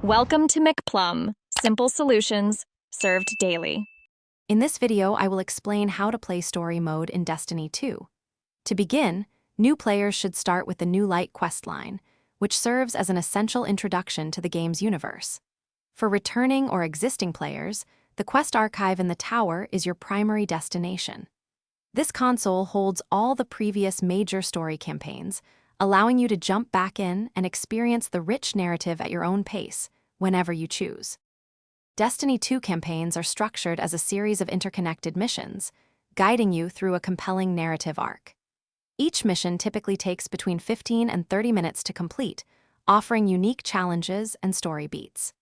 Welcome to McPlum, simple solutions served daily. In this video, I will explain how to play story mode in Destiny 2. To begin, new players should start with the New Light questline, which serves as an essential introduction to the game's universe. For returning or existing players, the quest archive in the tower is your primary destination. This console holds all the previous major story campaigns, allowing you to jump back in and experience the rich narrative at your own pace, whenever you choose. Destiny 2 campaigns are structured as a series of interconnected missions, guiding you through a compelling narrative arc. Each mission typically takes between 15 and 30 minutes to complete, offering unique challenges and story beats.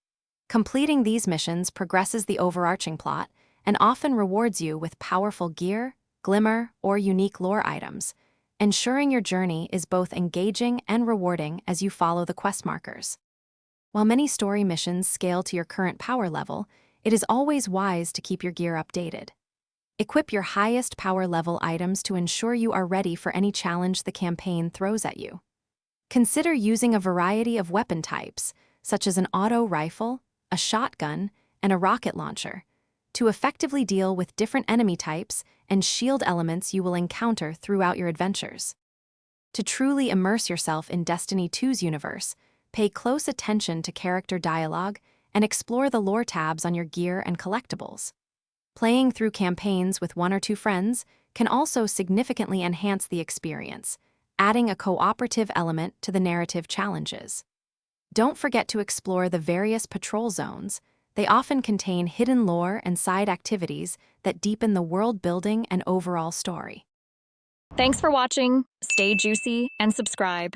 Completing these missions progresses the overarching plot and often rewards you with powerful gear, glimmer, or unique lore items, ensuring your journey is both engaging and rewarding as you follow the quest markers. While many story missions scale to your current power level, it is always wise to keep your gear updated. Equip your highest power level items to ensure you are ready for any challenge the campaign throws at you. Consider using a variety of weapon types, such as an auto rifle, a shotgun, and a rocket launcher, to effectively deal with different enemy types and shield elements you will encounter throughout your adventures. To truly immerse yourself in Destiny 2's universe, pay close attention to character dialogue and explore the lore tabs on your gear and collectibles. Playing through campaigns with one or two friends can also significantly enhance the experience, adding a cooperative element to the narrative challenges. Don't forget to explore the various patrol zones. They often contain hidden lore and side activities that deepen the world building and overall story. Thanks for watching, stay juicy, and subscribe.